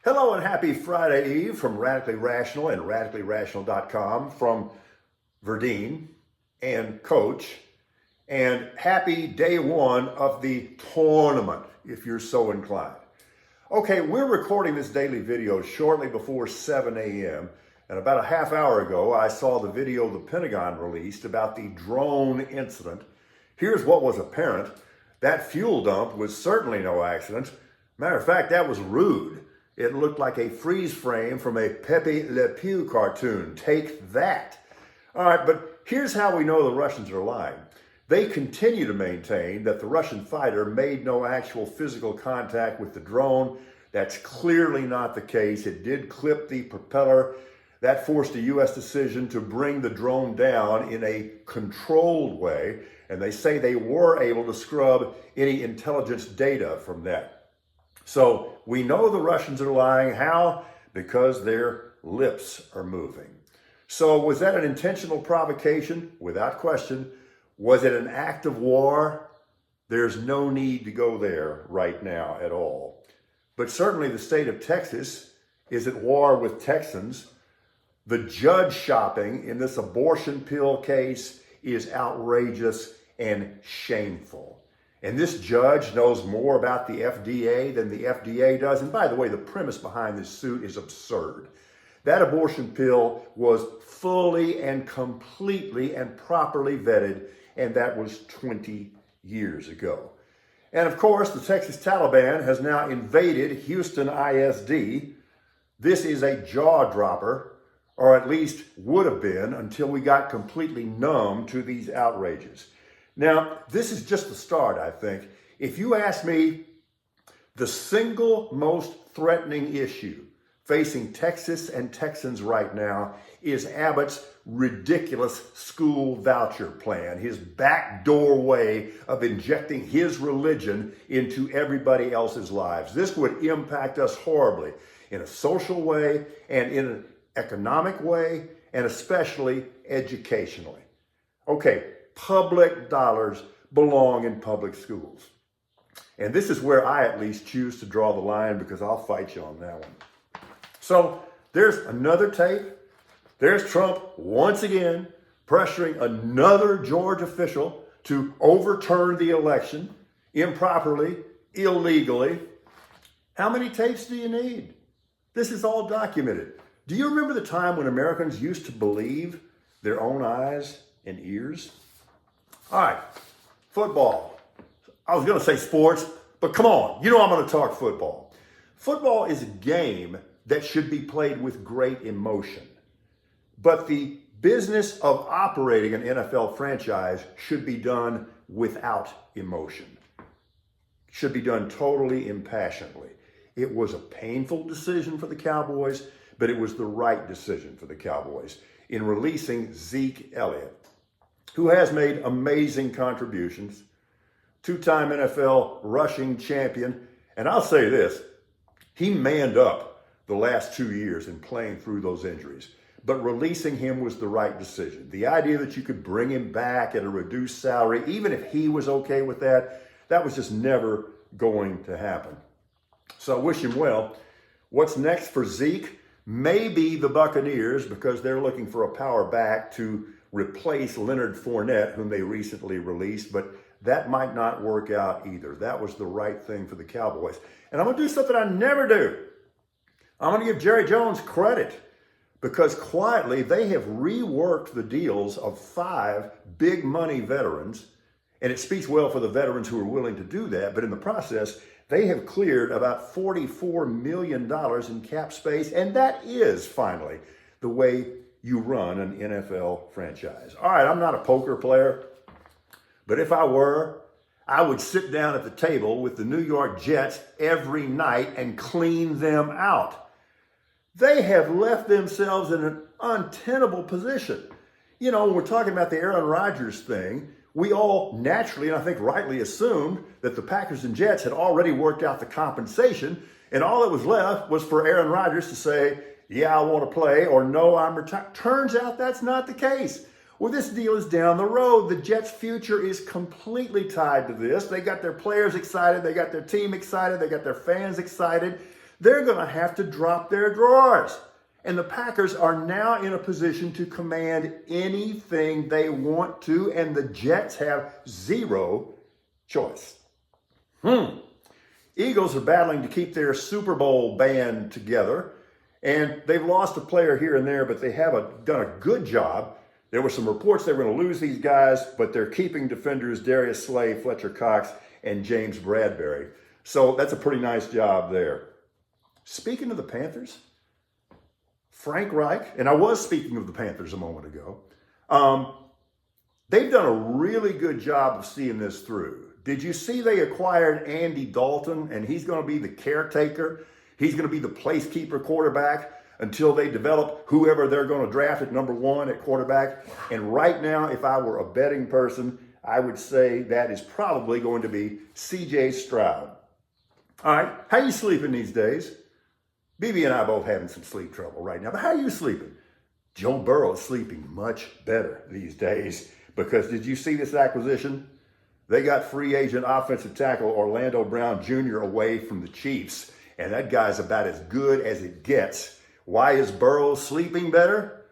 Hello and happy Friday Eve from Radically Rational and radicallyrational.com from Verdeen and Coach. And happy day one of the tournament, if you're so inclined. Okay, we're recording this daily video shortly before 7 a.m. And about a half hour ago, I saw the video the Pentagon released about the drone incident. Here's what was apparent. That fuel dump was certainly no accident. Matter of fact, that was rude. It looked like a freeze frame from a Pepe Le Pew cartoon. Take that. All right, but here's how we know the Russians are lying. They continue to maintain that the Russian fighter made no actual physical contact with the drone. That's clearly not the case. It did clip the propeller. That forced a U.S. decision to bring the drone down in a controlled way, and they say they were able to scrub any intelligence data from that. So we know the Russians are lying. How? Because their lips are moving. So was that an intentional provocation? Without question. Was it an act of war? There's no need to go there right now at all. But certainly the state of Texas is at war with Texans. The judge shopping in this abortion pill case is outrageous and shameful. And this judge knows more about the FDA than the FDA does. And by the way, the premise behind this suit is absurd. That abortion pill was fully and completely and properly vetted, and that was 20 years ago. And of course, the Texas Taliban has now invaded Houston ISD. This is a jaw dropper, or at least would have been until we got completely numb to these outrages. Now, this is just the start, I think. If you ask me, the single most threatening issue facing Texas and Texans right now is Abbott's ridiculous school voucher plan, his backdoor way of injecting his religion into everybody else's lives. This would impact us horribly in a social way and in an economic way, and especially educationally. Okay. Public dollars belong in public schools. And this is where I at least choose to draw the line, because I'll fight you on that one. So there's another tape. There's Trump once again pressuring another Georgia official to overturn the election improperly, illegally. How many tapes do you need? This is all documented. Do you remember the time when Americans used to believe their own eyes and ears? All right, football. I was going to say sports, but come on. You know I'm going to talk football. Football is a game that should be played with great emotion. But the business of operating an NFL franchise should be done without emotion. Should be done totally impassionately. It was a painful decision for the Cowboys, but it was the right decision for the Cowboys in releasing Zeke Elliott, who has made amazing contributions, two-time NFL rushing champion. And I'll say this, he manned up the last 2 years in playing through those injuries. But releasing him was the right decision. The idea that you could bring him back at a reduced salary, even if he was okay with that, that was just never going to happen. So I wish him well. What's next for Zeke? Maybe the Buccaneers, because they're looking for a power back to replace Leonard Fournette, whom they recently released, but that might not work out either. That was the right thing for the Cowboys. And I'm going to do something I never do. I'm going to give Jerry Jones credit, because quietly they have reworked the deals of 5 big money veterans, and it speaks well for the veterans who are willing to do that, but in the process, they have cleared about $44 million in cap space, and that is finally the way you run an NFL franchise. All right, I'm not a poker player, but if I were, I would sit down at the table with the New York Jets every night and clean them out. They have left themselves in an untenable position. You know, when we're talking about the Aaron Rodgers thing, we all naturally, and I think rightly, assumed that the Packers and Jets had already worked out the compensation, and all that was left was for Aaron Rodgers to say, yeah, I want to play, or no, I'm retired. Turns out that's not the case. Well, this deal is down the road. The Jets' future is completely tied to this. They got their players excited. They got their team excited. They got their fans excited. they're going to have to drop their drawers. And the Packers are now in a position to command anything they want to, and the Jets have zero choice. Eagles are battling to keep their Super Bowl band together, and they've lost a player here and there, but they have done a good job. There were some reports they were going to lose these guys, but they're keeping defenders Darius Slay, Fletcher Cox, and James Bradbury. So that's a pretty nice job there. Speaking of the Panthers, Frank Reich, and I was speaking of the Panthers a moment ago, they've done a really good job of seeing this through. Did you see they acquired Andy Dalton, and he's going to be the caretaker? He's going to be the placekeeper quarterback until they develop whoever they're going to draft at number 1 at quarterback. And right now, if I were a betting person, I would say that is probably going to be C.J. Stroud. All right, how you sleeping these days? BB and I both having some sleep trouble right now, but how are you sleeping? Joe Burrow is sleeping much better these days because did you see this acquisition? They got free agent offensive tackle Orlando Brown Jr. away from the Chiefs, and that guy's about as good as it gets. Why is Burrow sleeping better?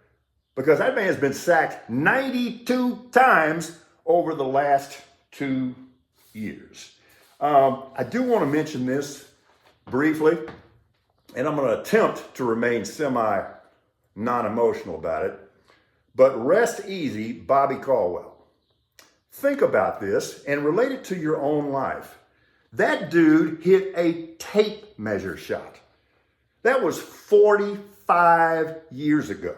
Because that man's been sacked 92 times over the last 2 years. I do want to mention this briefly, and I'm going to attempt to remain non-emotional about it, but rest easy, Bobby Caldwell. Think about this and relate it to your own life. That dude hit a tape measure shot. That was 45 years ago.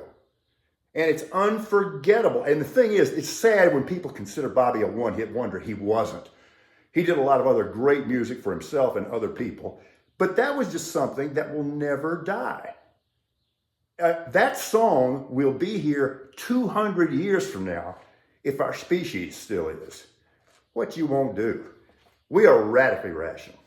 And it's unforgettable. And the thing is, it's sad when people consider Bobby a one-hit wonder. He wasn't. He did a lot of other great music for himself and other people. But that was just something that will never die. That song will be here 200 years from now if our species still is. What you won't do. We are radically rational.